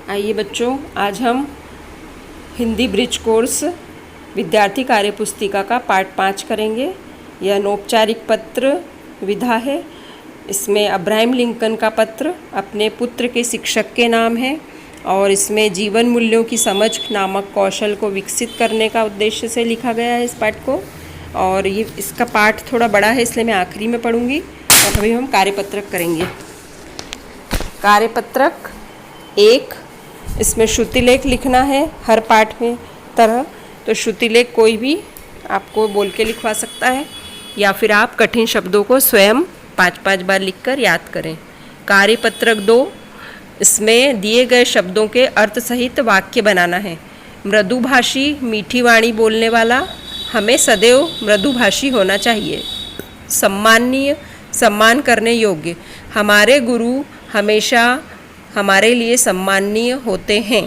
आइए बच्चों, आज हम हिंदी ब्रिज कोर्स विद्यार्थी कार्य पुस्तिका का पाठ 5 करेंगे। यह अनौपचारिक पत्र विधा है। इसमें अब्राहम लिंकन का पत्र अपने पुत्र के शिक्षक के नाम है और इसमें जीवन मूल्यों की समझ नामक कौशल को विकसित करने का उद्देश्य से लिखा गया है इस पाठ को। और ये इसका पाठ थोड़ा बड़ा है, इसलिए मैं आखिरी में पढ़ूंगी। और अभी हम कार्यपत्रक करेंगे। कार्यपत्रक 1, इसमें श्रुतिलेख लिखना है हर पाठ में तरह। तो श्रुतिलेख कोई भी आपको बोल के लिखवा सकता है या फिर आप कठिन शब्दों को स्वयं 5-5 बार लिखकर याद करें। कार्यपत्रक 2, इसमें दिए गए शब्दों के अर्थ सहित वाक्य बनाना है। मृदुभाषी, मीठी वाणी बोलने वाला हमें सदैव मृदुभाषी होना चाहिए। सम्माननीय, सम्मान करने योग्य, हमारे गुरु हमेशा हमारे लिए सम्माननीय होते हैं।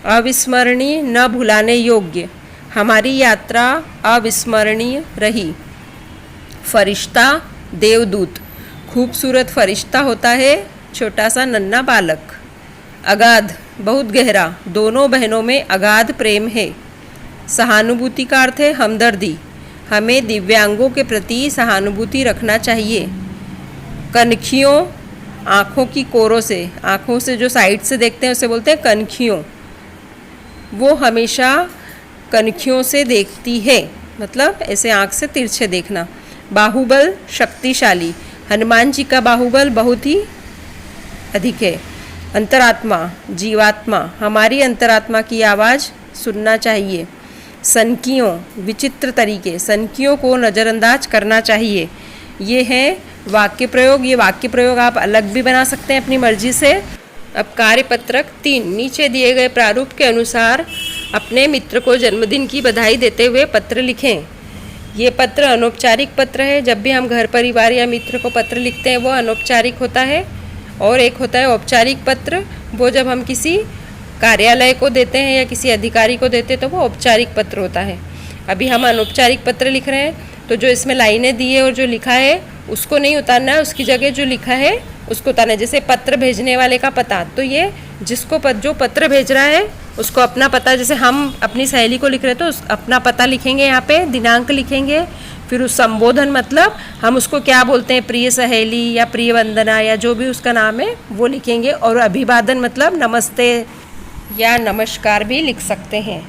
अविस्मरणीय, न भुलाने योग्य, हमारी यात्रा अविस्मरणीय रही। फरिश्ता, देवदूत, खूबसूरत फरिश्ता होता है छोटा सा नन्हा बालक। अगाध, बहुत गहरा, दोनों बहनों में अगाध प्रेम है। सहानुभूति का अर्थ है हमदर्दी, हमें दिव्यांगों के प्रति सहानुभूति रखना चाहिए। कनखियों, आँखों की कोरों से, आँखों से जो साइड से देखते हैं उसे बोलते हैं कनखियों। वो हमेशा कनखियों से देखती है, मतलब ऐसे आँख से तिरछे देखना। बाहुबल, शक्तिशाली, हनुमान जी का बाहुबल बहुत ही अधिक है। अंतरात्मा, जीवात्मा, हमारी अंतरात्मा की आवाज़ सुनना चाहिए। सनकियों, विचित्र तरीके, सनकियों को नज़रअंदाज करना चाहिए। ये है वाक्य प्रयोग। ये वाक्य प्रयोग आप अलग भी बना सकते हैं अपनी मर्जी से। अब कार्यपत्रक 3, नीचे दिए गए प्रारूप के अनुसार अपने मित्र को जन्मदिन की बधाई देते हुए पत्र लिखें। ये पत्र अनौपचारिक पत्र है। जब भी हम घर परिवार या मित्र को पत्र लिखते हैं वो अनौपचारिक होता है। और एक होता है औपचारिक पत्र, वो जब हम किसी कार्यालय को देते हैं या किसी अधिकारी को देते हैं तो वो औपचारिक पत्र होता है। अभी हम अनौपचारिक पत्र लिख रहे हैं, तो जो इसमें लाइनें दी है और जो लिखा है उसको नहीं उतारना है, उसकी जगह जो लिखा है उसको उतारना है। जैसे पत्र भेजने वाले का पता, तो ये जिसको जो पत्र भेज रहा है उसको अपना पता, जैसे हम अपनी सहेली को लिख रहे हैं तो अपना पता लिखेंगे, यहाँ पे दिनांक लिखेंगे। फिर उस संबोधन, मतलब हम उसको क्या बोलते हैं, प्रिय सहेली या प्रिय वंदना या जो भी उसका नाम है वो लिखेंगे। और अभिवादन मतलब नमस्ते या नमस्कार भी लिख सकते हैं।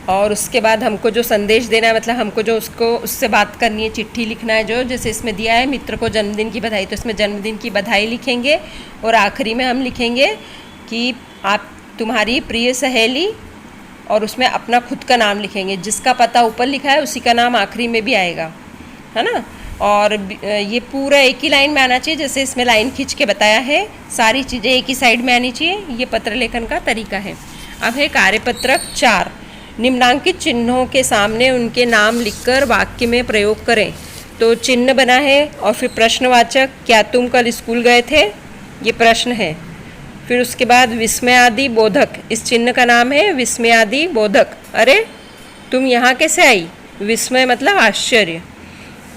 और उसके बाद हमको जो संदेश देना है, मतलब हमको जो उससे बात करनी है, चिट्ठी लिखना है, जो जैसे इसमें दिया है मित्र को जन्मदिन की बधाई, तो इसमें जन्मदिन की बधाई लिखेंगे। और आखिरी में हम लिखेंगे कि आप तुम्हारी प्रिय सहेली, और उसमें अपना खुद का नाम लिखेंगे। जिसका पता ऊपर लिखा है उसी का नाम आखिरी में भी आएगा, है ना। और ये पूरा एक ही लाइन में आना चाहिए, जैसे इसमें लाइन खींच के बताया है। सारी चीज़ें एक ही साइड में आनी चाहिए। ये पत्र लेखन का तरीका है। अब है कार्यपत्रक 4, निम्नांकित चिन्हों के सामने उनके नाम लिखकर वाक्य में प्रयोग करें। तो चिन्ह बना है और फिर प्रश्नवाचक, क्या तुम कल स्कूल गए थे, ये प्रश्न है। फिर उसके बाद विस्मयादि बोधक, इस चिन्ह का नाम है विस्मयादि बोधक, अरे तुम यहाँ कैसे आई, विस्मय मतलब आश्चर्य।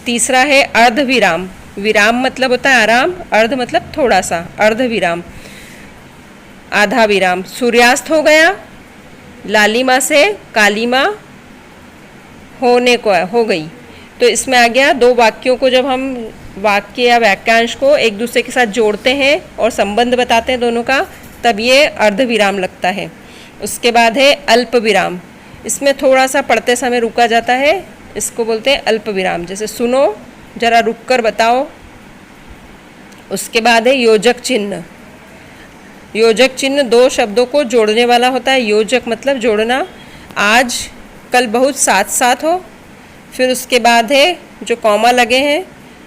तीसरा है अर्ध विराम, विराम मतलब होता है आराम, अर्ध मतलब थोड़ा सा, अर्ध विराम, आधा विराम। सूर्यास्त हो गया, लालिमा से कालीमा होने को हो गई। तो इसमें आ गया 2 वाक्यों को जब हम वाक्य या वाक्यांश को एक दूसरे के साथ जोड़ते हैं और संबंध बताते हैं दोनों का, तब ये अर्ध विराम लगता है। उसके बाद है अल्प विराम, इसमें थोड़ा सा पढ़ते समय रुका जाता है, इसको बोलते हैं अल्प विराम, जैसे सुनो, जरा रुक कर बताओ। उसके बाद है योजक चिन्ह। योजक चिन्ह 2 शब्दों को जोड़ने वाला होता है। योजक मतलब जोड़ना, आज कल बहुत साथ साथ हो। फिर उसके बाद है जो कॉमा लगे हैं,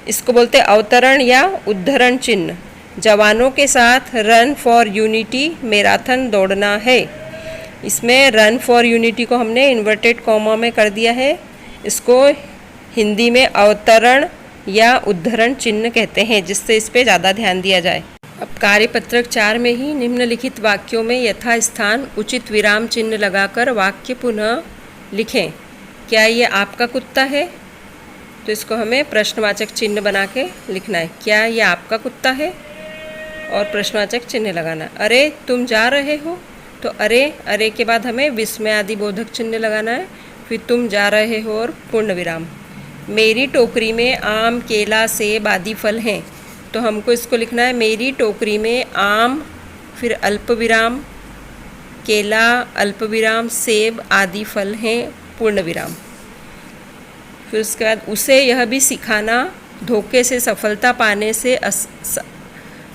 इसको बोलते हैं अवतरण या उद्धरण चिन्ह। जवानों के साथ रन फॉर यूनिटी मैराथन दौड़ना है। इसमें रन फॉर यूनिटी को हमने इन्वर्टेड कॉमा में कर दिया है। इसको हिंदी में अवतरण या उद्धरण चिन्ह कहते हैं, जिससे इस पे ज़्यादा ध्यान दिया जाए। अब कार्यपत्रक 4 में ही निम्नलिखित वाक्यों में यथास्थान उचित विराम चिन्ह लगाकर वाक्य पुनः लिखें। क्या ये आपका कुत्ता है, तो इसको हमें प्रश्नवाचक चिन्ह बना के लिखना है। क्या ये आपका कुत्ता है, और प्रश्नवाचक चिन्ह लगाना। अरे तुम जा रहे हो, तो अरे, अरे के बाद हमें विस्मय आदि बोधक चिन्ह लगाना है। फिर तुम जा रहे हो और पूर्ण विराम। मेरी टोकरी में आम, केला, सेब आदि फल हैं, तो हमको इसको लिखना है मेरी टोकरी में आम, फिर अल्प विराम, केला, अल्प विराम, सेब आदि फल हैं, पूर्ण विराम। फिर उसके बाद उसे यह भी सिखाना, धोखे से सफलता पाने से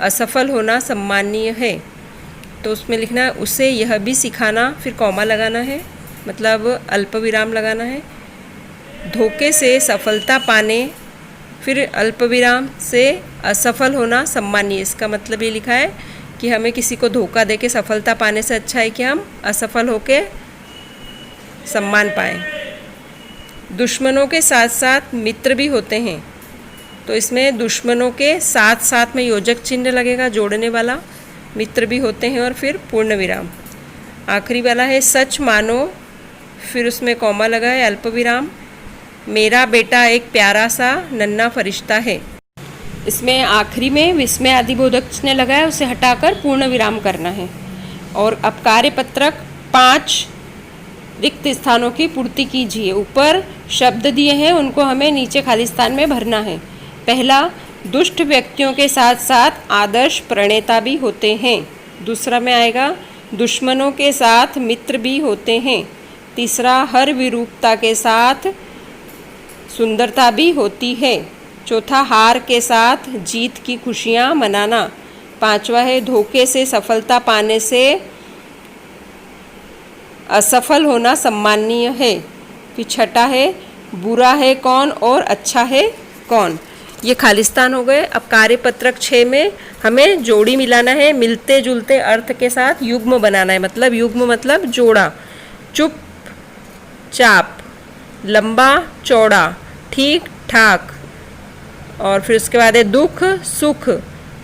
असफल होना सम्माननीय है, तो उसमें लिखना है उसे यह भी सिखाना, फिर कॉमा लगाना है, मतलब अल्प विराम लगाना है। धोखे से सफलता पाने, फिर अल्प विराम से असफल होना सम्माननीय। इसका मतलब ये लिखा है कि हमें किसी को धोखा दे के सफलता पाने से अच्छा है कि हम असफल होके सम्मान पाएं। दुश्मनों के साथ साथ मित्र भी होते हैं, तो इसमें दुश्मनों के साथ साथ में योजक चिन्ह लगेगा, जोड़ने वाला। मित्र भी होते हैं और फिर पूर्ण विराम। आखिरी वाला है सच मानो, फिर उसमें कॉमा लगा है, अल्प विराम। मेरा बेटा एक प्यारा सा नन्हा फरिश्ता है। इसमें आखिरी में विस्मय आदि बोधक चिन्ह लगा है, उसे हटाकर पूर्ण विराम करना है। और अब कार्यपत्रक 5 रिक्त स्थानों की पूर्ति कीजिए। ऊपर शब्द दिए हैं, उनको हमें नीचे खाली स्थान में भरना है। पहला, दुष्ट व्यक्तियों के साथ साथ आदर्श प्रणेता भी होते हैं। दूसरा में आएगा दुश्मनों के साथ मित्र भी होते हैं। तीसरा, हर विरूपता के साथ सुंदरता भी होती है। चौथा, हार के साथ जीत की खुशियाँ मनाना। पांचवा है धोखे से सफलता पाने से असफल होना सम्माननीय है। फिर छठा है बुरा है कौन और अच्छा है कौन। ये खालिस्तान हो गए। अब कार्यपत्रक 6 में हमें जोड़ी मिलाना है, मिलते जुलते अर्थ के साथ युग्म बनाना है। मतलब युग्म मतलब जोड़ा। चुप चाप, लंबा चौड़ा, ठीक ठाक। और फिर उसके बाद है दुख सुख,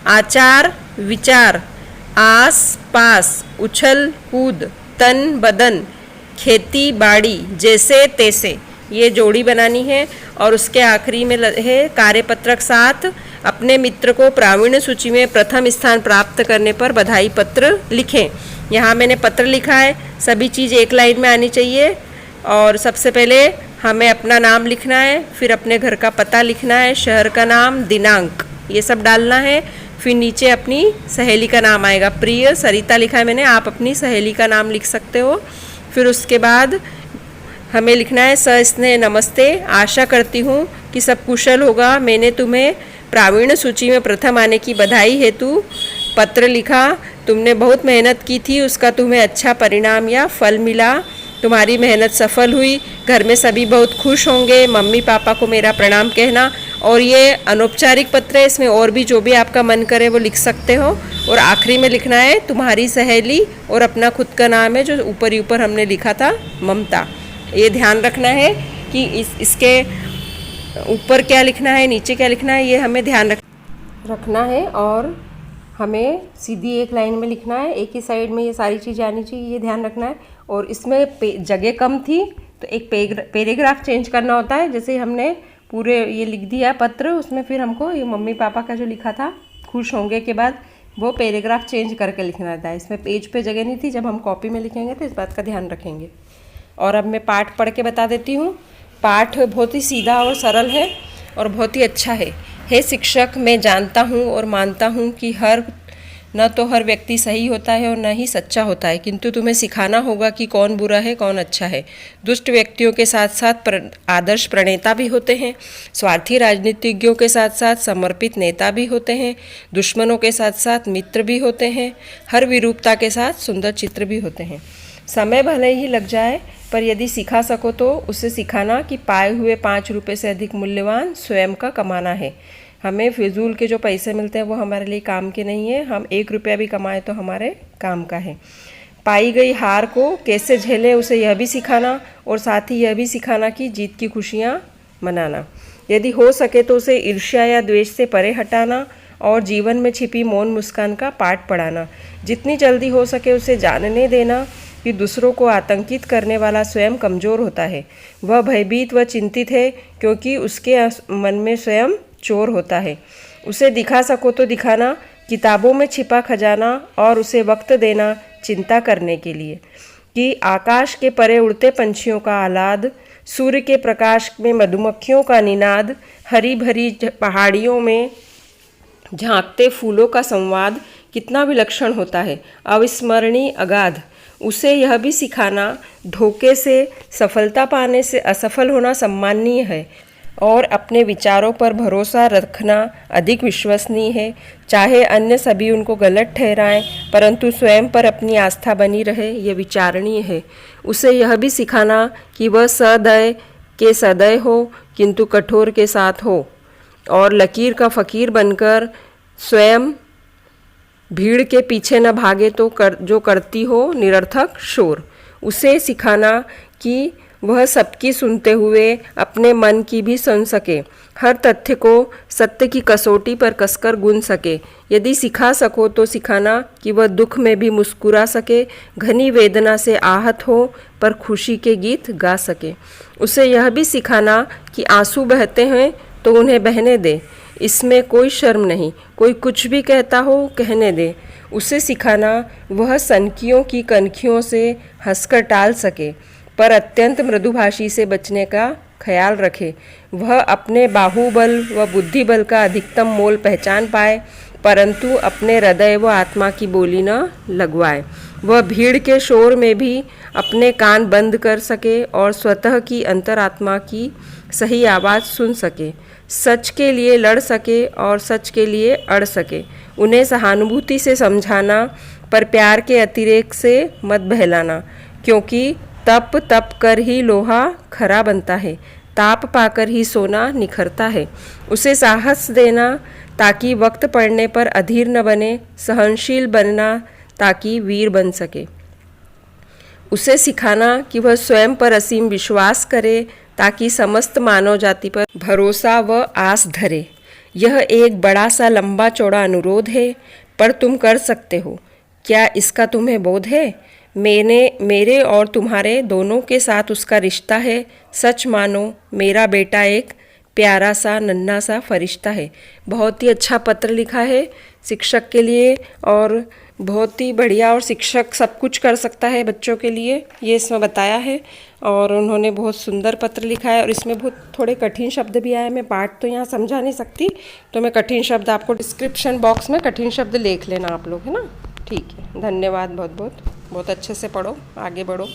आचार विचार, आस पास, उछल कूद, तन बदन, खेती बाड़ी, जैसे तैसे। ये जोड़ी बनानी है। और उसके आखिरी में है कार्यपत्रक 7, अपने मित्र को प्रावीण्य सूची में प्रथम स्थान प्राप्त करने पर बधाई पत्र लिखें। यहाँ मैंने पत्र लिखा है, सभी चीज़ एक लाइन में आनी चाहिए। और सबसे पहले हमें अपना नाम लिखना है, फिर अपने घर का पता लिखना है, शहर का नाम, दिनांक, ये सब डालना है। फिर नीचे अपनी सहेली का नाम आएगा, प्रिय सरिता लिखा है मैंने, आप अपनी सहेली का नाम लिख सकते हो। फिर उसके बाद हमें लिखना है सस्नेह नमस्ते, आशा करती हूँ कि सब कुशल होगा। मैंने तुम्हें प्रावीण्य सूची में प्रथम आने की बधाई हेतु पत्र लिखा। तुमने बहुत मेहनत की थी, उसका तुम्हें अच्छा परिणाम या फल मिला। तुम्हारी मेहनत सफल हुई, घर में सभी बहुत खुश होंगे। मम्मी पापा को मेरा प्रणाम कहना। और ये अनौपचारिक पत्र है, इसमें और भी जो भी आपका मन करे वो लिख सकते हो। और आखिरी में लिखना है तुम्हारी सहेली और अपना खुद का नाम है जो ऊपर ही ऊपर हमने लिखा था, ममता। ये ध्यान रखना है कि इसके ऊपर क्या लिखना है, नीचे क्या लिखना है, ये हमें ध्यान रखना है। और हमें सीधी एक लाइन में लिखना है, एक ही साइड में ये सारी चीज़ें आनी चाहिए, ये ध्यान रखना है। और इसमें जगह कम थी तो एक पैराग्राफ चेंज करना होता है। जैसे हमने पूरे ये लिख दिया पत्र, उसमें फिर हमको ये मम्मी पापा का जो लिखा था खुश होंगे के बाद वो पैराग्राफ चेंज करके लिखना था। इसमें पेज पे जगह नहीं थी, जब हम कॉपी में लिखेंगे तो इस बात का ध्यान रखेंगे। और अब मैं पाठ पढ़ के बता देती हूँ। पाठ बहुत ही सीधा और सरल है और बहुत ही अच्छा है। हे शिक्षक, मैं जानता हूँ और मानता हूँ कि न तो हर व्यक्ति सही होता है और न ही सच्चा होता है, किंतु तुम्हें सिखाना होगा कि कौन बुरा है कौन अच्छा है। दुष्ट व्यक्तियों के साथ साथ आदर्श प्रणेता भी होते हैं, स्वार्थी राजनीतिज्ञों के साथ साथ समर्पित नेता भी होते हैं, दुश्मनों के साथ साथ मित्र भी होते हैं, हर विरूपता के साथ सुंदर चित्र भी होते हैं। समय भले ही लग जाए, पर यदि सिखा सको तो उसे सिखाना कि पाए हुए 5 रुपये से अधिक मूल्यवान स्वयं का कमाना है। हमें फिजूल के जो पैसे मिलते हैं वो हमारे लिए काम के नहीं है। हम 1 रुपया भी कमाए तो हमारे काम का है। पाई गई हार को कैसे झेले उसे यह भी सिखाना, और साथ ही यह भी सिखाना कि जीत की खुशियाँ मनाना। यदि हो सके तो उसे ईर्ष्या या द्वेष से परे हटाना और जीवन में छिपी मौन मुस्कान का पाठ पढ़ाना। जितनी जल्दी हो सके उसे जानने देना कि दूसरों को आतंकित करने वाला स्वयं कमज़ोर होता है। वह भयभीत व चिंतित है क्योंकि उसके मन में स्वयं चोर होता है। उसे दिखा सको तो दिखाना, किताबों में छिपा खजाना, और उसे वक्त देना चिंता करने के लिए कि आकाश के परे उड़ते पंछियों का आह्लाद, सूर्य के प्रकाश में मधुमक्खियों का निनाद, हरी भरी पहाड़ियों में झांकते फूलों का संवाद कितना विलक्षण होता है, अविस्मरणीय, अगाध। उसे यह भी सिखाना धोखे से सफलता पाने से असफल होना सम्माननीय है और अपने विचारों पर भरोसा रखना अधिक विश्वसनीय है। चाहे अन्य सभी उनको गलत ठहराएं, परंतु स्वयं पर अपनी आस्था बनी रहे, यह विचारणीय है। उसे यह भी सिखाना कि वह सदय के सदय हो किंतु कठोर के साथ हो और लकीर का फ़कीर बनकर स्वयं भीड़ के पीछे न भागे तो जो करती हो निरर्थक शोर। उसे सिखाना कि वह सबकी सुनते हुए अपने मन की भी सुन सके, हर तथ्य को सत्य की कसौटी पर कसकर गुन सके। यदि सिखा सको तो सिखाना कि वह दुख में भी मुस्कुरा सके, घनी वेदना से आहत हो पर खुशी के गीत गा सके। उसे यह भी सिखाना कि आंसू बहते हैं तो उन्हें बहने दे, इसमें कोई शर्म नहीं, कोई कुछ भी कहता हो कहने दे। उसे सिखाना वह सनकियों की कनखियों से हंसकर टाल सके पर अत्यंत मृदुभाषी से बचने का ख्याल रखे। वह अपने बाहुबल व बुद्धिबल का अधिकतम मोल पहचान पाए परंतु अपने हृदय व आत्मा की बोली न लगवाए। वह भीड़ के शोर में भी अपने कान बंद कर सके और स्वतः की अंतरात्मा की सही आवाज़ सुन सके, सच के लिए लड़ सके और सच के लिए अड़ सके। उन्हें सहानुभूति से समझाना पर प्यार के अतिरेक से मत बहलाना, क्योंकि तप कर ही लोहा खरा बनता है, ताप पाकर ही सोना निखरता है। उसे साहस देना ताकि वक्त पड़ने पर अधीर न बने, सहनशील बनना ताकि वीर बन सके। उसे सिखाना कि वह स्वयं पर असीम विश्वास करे ताकि समस्त मानव जाति पर भरोसा व आस धरे। यह एक बड़ा सा लंबा चौड़ा अनुरोध है पर तुम कर सकते हो। क्या इसका तुम्हें बोध है? मेरे और तुम्हारे दोनों के साथ उसका रिश्ता है। सच मानो मेरा बेटा एक प्यारा सा नन्हा सा फरिश्ता है। बहुत ही अच्छा पत्र लिखा है शिक्षक के लिए और बहुत ही बढ़िया, और शिक्षक सब कुछ कर सकता है बच्चों के लिए, ये इसमें बताया है। और उन्होंने बहुत सुंदर पत्र लिखा है और इसमें बहुत थोड़े कठिन शब्द भी आए। मैं पाठ तो यहाँ समझा नहीं सकती तो मैं कठिन शब्द आपको डिस्क्रिप्शन बॉक्स में कठिन शब्द लिख लेना आप लोग, है ना। ठीक है, धन्यवाद बहुत बहुत। बहुत अच्छे से पढ़ो, आगे बढ़ो।